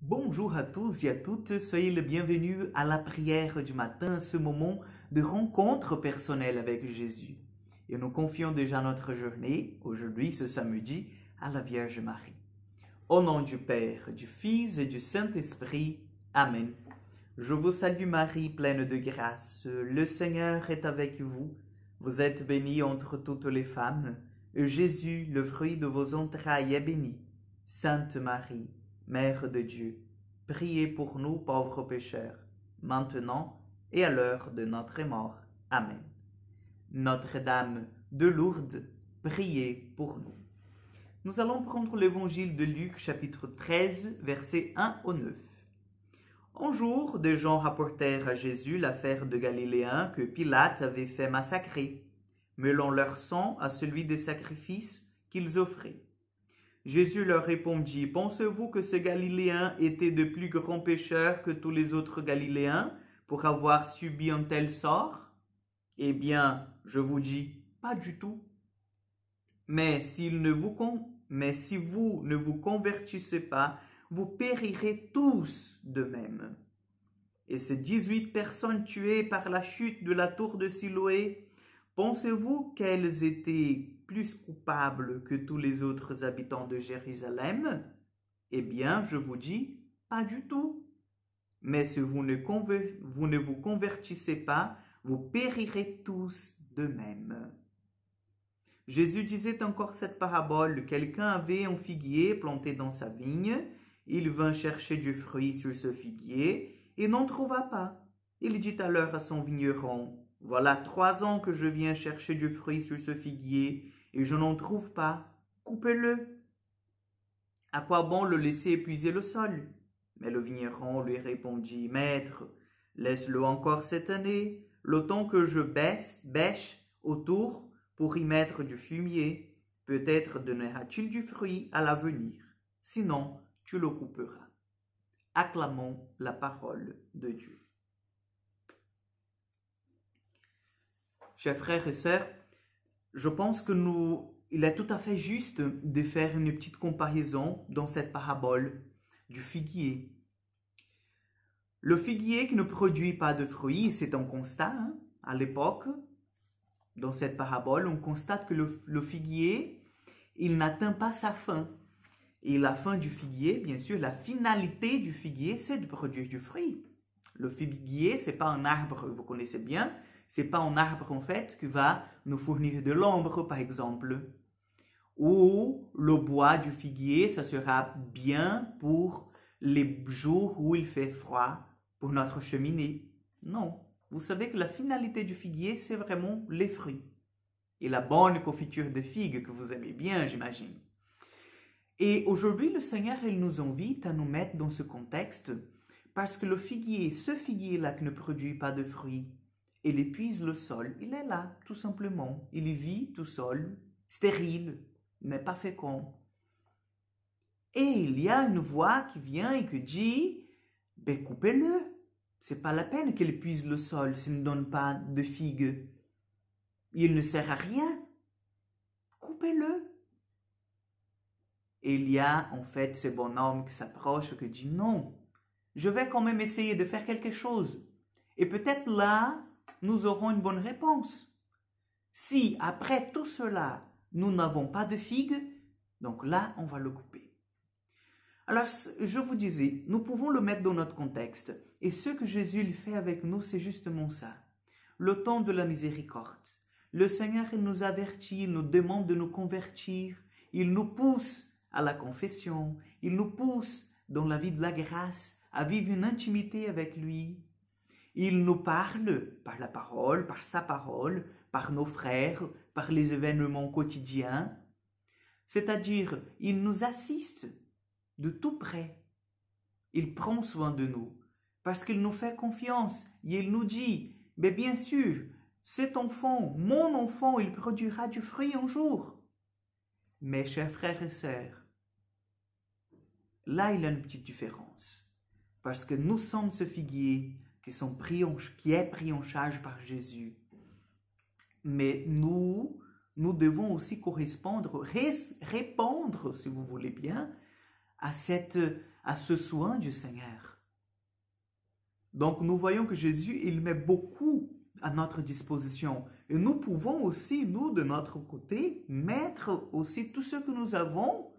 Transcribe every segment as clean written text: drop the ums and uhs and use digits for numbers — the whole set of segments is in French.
Bonjour à tous et à toutes, soyez les bienvenus à la prière du matin, ce moment de rencontre personnelle avec Jésus. Et nous confions déjà notre journée, aujourd'hui ce samedi, à la Vierge Marie. Au nom du Père, du Fils et du Saint-Esprit, Amen. Je vous salue Marie, pleine de grâce, le Seigneur est avec vous. Vous êtes bénie entre toutes les femmes, et Jésus, le fruit de vos entrailles, est béni. Sainte Marie, Mère de Dieu, priez pour nous pauvres pécheurs, maintenant et à l'heure de notre mort. Amen. Notre-Dame de Lourdes, priez pour nous. Nous allons prendre l'évangile de Luc, chapitre 13, versets 1 au 9. Un jour, des gens rapportèrent à Jésus l'affaire de Galiléens que Pilate avait fait massacrer, mêlant leur sang à celui des sacrifices qu'ils offraient. Jésus leur répondit, « Pensez-vous que ce Galiléen était de plus grand pécheur que tous les autres Galiléens pour avoir subi un tel sort? Eh bien, je vous dis, pas du tout. Mais si vous ne vous convertissez pas, vous périrez tous de même. » Et ces 18 personnes tuées par la chute de la tour de Siloé, pensez-vous qu'elles étaient plus coupables que tous les autres habitants de Jérusalem? Eh bien, je vous dis, pas du tout. Mais si vous ne vous convertissez pas, vous périrez tous de même. Jésus disait encore cette parabole. Quelqu'un avait un figuier planté dans sa vigne. Il vint chercher du fruit sur ce figuier et n'en trouva pas. Il dit alors à son vigneron, « Voilà 3 ans que je viens chercher du fruit sur ce figuier et je n'en trouve pas. Coupez-le. À quoi bon le laisser épuiser le sol? » Mais le vigneron lui répondit, « Maître, laisse-le encore cette année, le temps que je bêche autour pour y mettre du fumier. Peut-être donnera-t-il du fruit à l'avenir. Sinon, tu le couperas. » Acclamons la parole de Dieu. Chers frères et sœurs, je pense il est tout à fait juste de faire une petite comparaison dans cette parabole du figuier. Le figuier qui ne produit pas de fruits, c'est un constat. À l'époque, dans cette parabole, on constate que le figuier, il n'atteint pas sa fin. Et la fin du figuier, bien sûr, la finalité du figuier, c'est de produire du fruit. Le figuier, c'est pas un arbre, vous connaissez bien, c'est pas un arbre en fait qui va nous fournir de l'ombre, par exemple. Ou le bois du figuier, ça sera bien pour les jours où il fait froid, pour notre cheminée. Non, vous savez que la finalité du figuier, c'est vraiment les fruits. Et la bonne confiture de figues que vous aimez bien, j'imagine. Et aujourd'hui, le Seigneur, il nous invite à nous mettre dans ce contexte parce que le figuier, ce figuier-là qui ne produit pas de fruits, il épuise le sol, il est là, tout simplement. Il vit tout seul, stérile, n'est pas fécond. Et il y a une voix qui vient et qui dit, ben coupez-le. C'est pas la peine qu'il épuise le sol s'il ne donne pas de figues. Il ne sert à rien. Coupez-le. Et il y a en fait ce bonhomme qui s'approche qui dit non, je vais quand même essayer de faire quelque chose. Et peut-être là, nous aurons une bonne réponse. Si après tout cela, nous n'avons pas de figues, donc là, on va le couper. Alors, je vous disais, nous pouvons le mettre dans notre contexte. Et ce que Jésus fait avec nous, c'est justement ça. Le temps de la miséricorde. Le Seigneur, il nous avertit, il nous demande de nous convertir. Il nous pousse à la confession. Il nous pousse dans la vie de la grâce, à vivre une intimité avec lui. Il nous parle par la parole, par sa parole, par nos frères, par les événements quotidiens. C'est-à-dire, il nous assiste de tout près. Il prend soin de nous parce qu'il nous fait confiance et il nous dit, mais bien sûr, cet enfant, mon enfant, il produira du fruit un jour. Mais chers frères et sœurs, là il y a une petite différence parce que nous sommes ce figuier qui est pris en charge par Jésus. Mais nous devons aussi correspondre, répondre, si vous voulez bien, à à ce soin du Seigneur. Donc nous voyons que Jésus, il met beaucoup à notre disposition. Et nous pouvons aussi, nous, de notre côté, mettre aussi tout ce que nous avons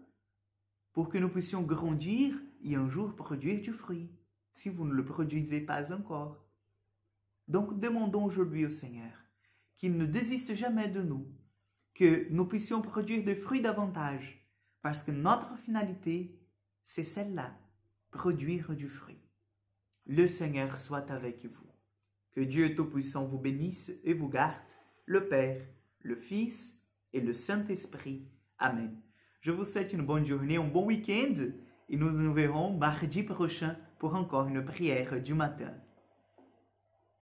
pour que nous puissions grandir et un jour produire du fruit, si vous ne le produisez pas encore. Donc demandons aujourd'hui au Seigneur qu'il ne désiste jamais de nous, que nous puissions produire des fruits davantage, parce que notre finalité, c'est celle-là, produire du fruit. Le Seigneur soit avec vous. Que Dieu Tout-Puissant vous bénisse et vous garde, le Père, le Fils et le Saint-Esprit. Amen. Je vous souhaite une bonne journée, un bon week-end et nous nous verrons mardi prochain pour encore une prière du matin.